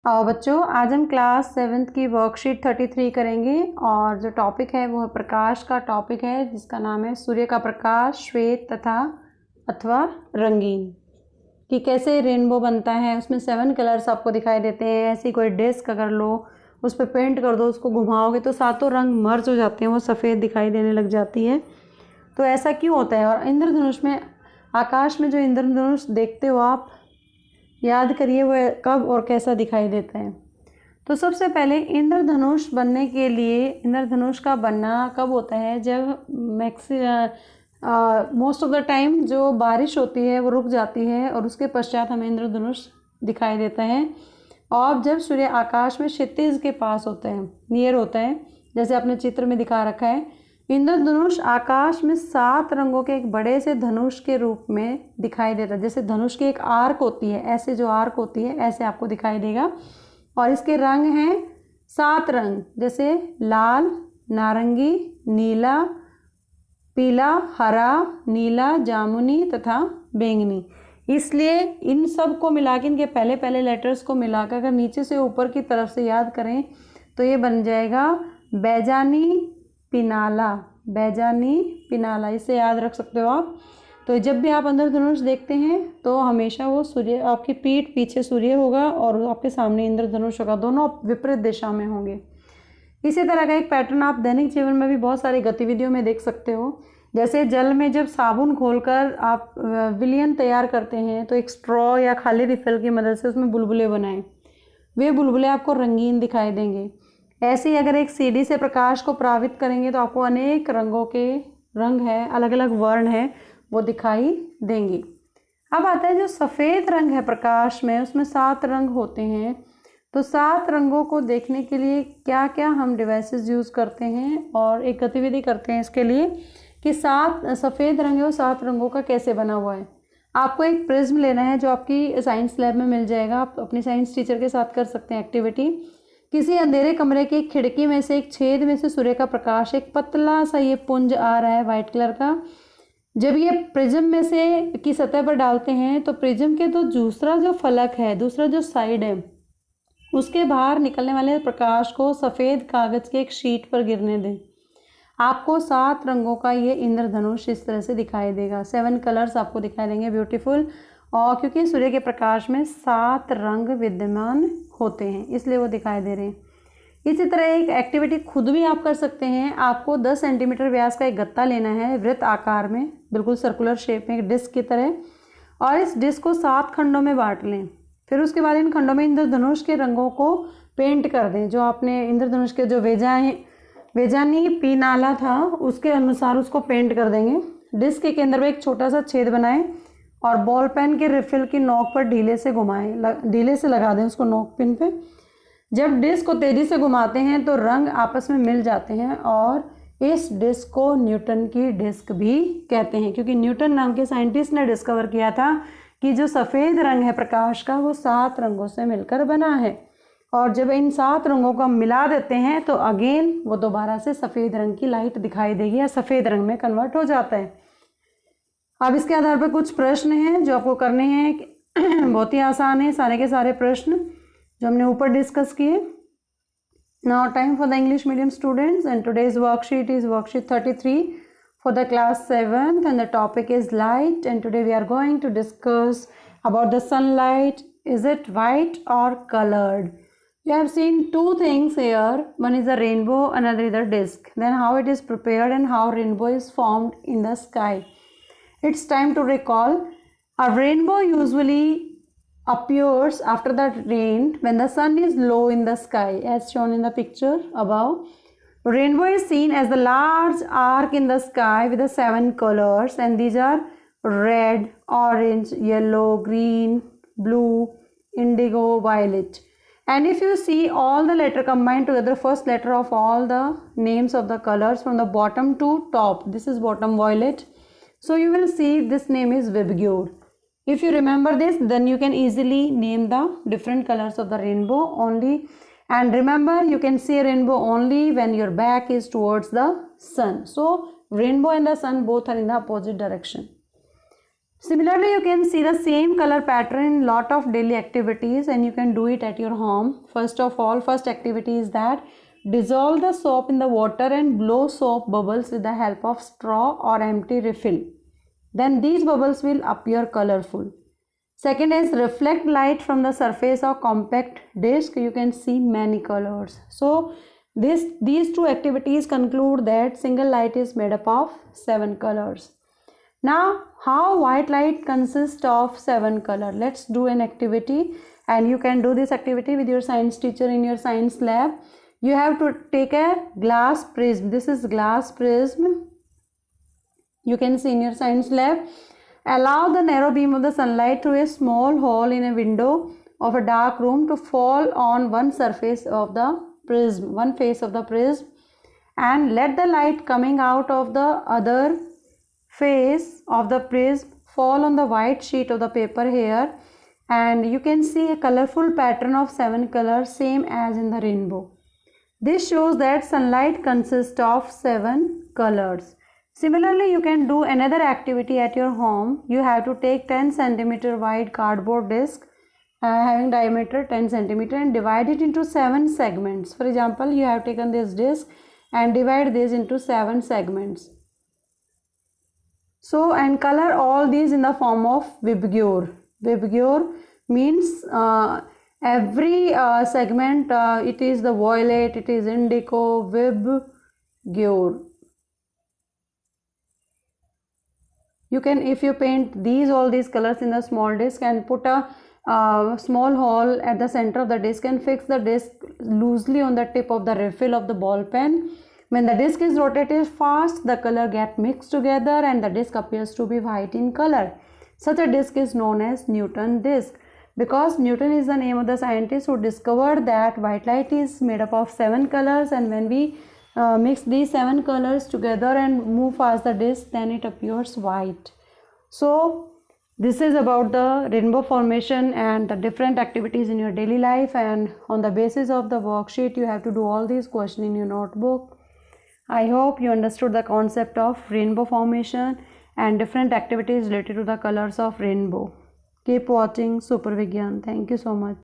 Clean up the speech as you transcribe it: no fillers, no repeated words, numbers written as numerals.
आओ बच्चों, आज हम क्लास 7th की वर्कशीट 33 करेंगे और जो टॉपिक है वो प्रकाश का टॉपिक है, जिसका नाम है सूर्य का प्रकाश श्वेत तथा अथवा रंगीन। कि कैसे रेनबो बनता है, उसमें 7 कलर्स आपको दिखाई देते हैं। ऐसी कोई डिस्क अगर लो, उस पर पेंट कर दो, उसको घुमाओगे तो सातों रंग मर्ज हो जाते हैं, वो सफ़ेद दिखाई देने लग जाती है। तो ऐसा क्यों होता है? और इंद्रधनुष में, आकाश में जो इंद्रधनुष देखते हो आप, याद करिए वो कब और कैसा दिखाई देता है। तो सबसे पहले इंद्रधनुष बनने के लिए, इंद्रधनुष का बनना कब होता है? जब मोस्ट ऑफ द टाइम जो बारिश होती है वो रुक जाती है और उसके पश्चात हमें इंद्रधनुष दिखाई देता है। और जब सूर्य आकाश में क्षितिज के पास होता है, नियर होता है, जैसे आपने चित्र में दिखा रखा है, इंद्रधनुष आकाश में 7 रंगों के एक बड़े से धनुष के रूप में दिखाई देता है। जैसे धनुष की एक आर्क होती है, ऐसे जो आर्क होती है ऐसे आपको दिखाई देगा। और इसके रंग हैं 7 रंग, जैसे लाल, नारंगी, नीला, पीला, हरा, नीला, जामुनी तथा बैंगनी। इसलिए इन सब को मिला के, इनके पहले पहले लेटर्स को मिलाकर अगर नीचे से ऊपर की तरफ से याद करें तो ये बन जाएगा बैजानी पिनाला। बैजानी पिनाला, इसे याद रख सकते हो आप। तो जब भी आप इंद्रधनुष देखते हैं तो हमेशा वो सूर्य, आपकी पीठ पीछे सूर्य होगा और आपके सामने इंद्रधनुष होगा, दोनों विपरीत दिशा में होंगे। इसी तरह का एक पैटर्न आप दैनिक जीवन में भी बहुत सारी गतिविधियों में देख सकते हो। जैसे जल में जब साबुन घोलकर आप विलयन तैयार करते हैं तो एक स्ट्रॉ या खाली रिफिल की मदद से उसमें बुलबुले बनाएं, वे बुलबुले आपको रंगीन दिखाई देंगे। ऐसे ही अगर एक सीढ़ी से प्रकाश को प्रभावित करेंगे तो आपको अनेक रंगों के रंग है, अलग अलग वर्ण है, वो दिखाई देंगी। अब आता है जो सफ़ेद रंग है प्रकाश में, उसमें 7 रंग होते हैं। तो 7 रंगों को देखने के लिए क्या क्या हम डिवाइसेस यूज़ करते हैं और एक गतिविधि करते हैं इसके लिए कि 7 सफ़ेद रंग है वो 7 रंगों का कैसे बना हुआ है। आपको एक प्रिज्म लेना है जो आपकी साइंस लैब में मिल जाएगा, आप अपनी साइंस टीचर के साथ कर सकते हैं एक्टिविटी। किसी अंधेरे कमरे की खिड़की में से एक छेद में से सूर्य का प्रकाश, एक पतला सा ये पुंज आ रहा है वाइट कलर का। जब ये प्रिज्म में से की सतह पर डालते हैं तो प्रिज्म के तो दूसरा जो फलक है, दूसरा जो साइड है, उसके बाहर निकलने वाले प्रकाश को सफ़ेद कागज़ के एक शीट पर गिरने दें। आपको 7 रंगों का ये इंद्रधनुष इस तरह से दिखाई देगा। 7 कलर्स आपको दिखाई देंगे, ब्यूटीफुल। और क्योंकि सूर्य के प्रकाश में 7 रंग विद्यमान होते हैं इसलिए वो दिखाई दे रहे हैं। इसी तरह एक एक्टिविटी खुद भी आप कर सकते हैं। आपको 10 सेंटीमीटर व्यास का एक गत्ता लेना है, वृत्त आकार में, बिल्कुल सर्कुलर शेप में, एक डिस्क की तरह, और इस डिस्क को 7 खंडों में बांट लें। फिर उसके बाद इन खंडों में इंद्रधनुष के रंगों को पेंट कर दें। जो आपने इंद्रधनुष के जो वेजानी पीनाला था उसके अनुसार उसको पेंट कर देंगे। डिस्क के केंद्र में एक छोटा सा छेद बनाएं और बॉल पेन के रिफिल की नोक पर ढीले से घुमाएं, ढीले से लगा दें उसको नोक पिन पे। जब डिस्क को तेज़ी से घुमाते हैं तो रंग आपस में मिल जाते हैं और इस डिस्क को न्यूटन की डिस्क भी कहते हैं, क्योंकि न्यूटन नाम के साइंटिस्ट ने डिस्कवर किया था कि जो सफ़ेद रंग है प्रकाश का वो 7 रंगों से मिलकर बना है। और जब इन 7 रंगों को मिला देते हैं तो अगेन वो दोबारा से सफ़ेद रंग की लाइट दिखाई देगी या सफ़ेद रंग में कन्वर्ट हो जाता है। अब इसके आधार पर कुछ प्रश्न हैं जो आपको करने हैं। बहुत ही आसान है सारे के सारे प्रश्न जो हमने ऊपर डिस्कस किए। Now time for the English medium students and today's worksheet is worksheet 33 for the class 7th and the topic is light, and today we are going to discuss about the sunlight. Is it white or colored? You have seen 2 things here. One is a rainbow, another is a disk. Then how it is prepared and how rainbow is formed in the sky. It's time to recall. A rainbow usually appears after the rain when the sun is low in the sky, as shown in the picture above. Rainbow is seen as the large arc in the sky with the 7 colors, and these are red, orange, yellow, green, blue, indigo, violet. And if you see all the letter combined together, first letter of all the names of the colors from the bottom to top, this is bottom violet. So you will see this name is Vibgyor. If you remember this, then you can easily name the different colors of the rainbow only. And remember, you can see a rainbow only when your back is towards the sun. So rainbow and the sun both are in the opposite direction. Similarly, you can see the same color pattern in lot of daily activities, and you can do it at your home. First of all, first activity is that dissolve the soap in the water and blow soap bubbles with the help of straw or empty refill. Then these bubbles will appear colorful. Second is reflect light from the surface of compact disc. You can see many colors. So these two activities conclude that single light is made up of 7 colors. Now, how white light consists of 7 colors? Let's do an activity, and you can do this activity with your science teacher in your science lab. You have to take a glass prism. This is glass prism. You can see in your science lab. Allow the narrow beam of the sunlight through a small hole in a window of a dark room to fall on one surface of the prism, one face of the prism, and let the light coming out of the other face of the prism fall on the white sheet of the paper here, and you can see a colorful pattern of 7 colors, same as in the rainbow. This shows that sunlight consists of 7 colors. Similarly, you can do another activity at your home. You have to take 10 cm wide cardboard disc having diameter 10 cm and divide it into 7 segments. For example, you have taken this disc and divide this into 7 segments. So, and color all these in the form of vibgyor. Vibgyor means every segment, it is the violet, it is indigo, vibgyor. You can, if you paint all these colors in the small disc and put a small hole at the center of the disc and fix the disc loosely on the tip of the refill of the ball pen. When the disc is rotated fast, the color get mixed together and the disc appears to be white in color. Such a disc is known as Newton disc, because Newton is the name of the scientist who discovered that white light is made up of 7 colors, and when we mix these 7 colors together and move past the disc, then it appears white. So this is about the rainbow formation and the different activities in your daily life, and on the basis of the worksheet you have to do all these questions in your notebook. I hope you understood the concept of rainbow formation and different activities related to the colors of rainbow. Keep watching Super Vigyan. Thank you so much.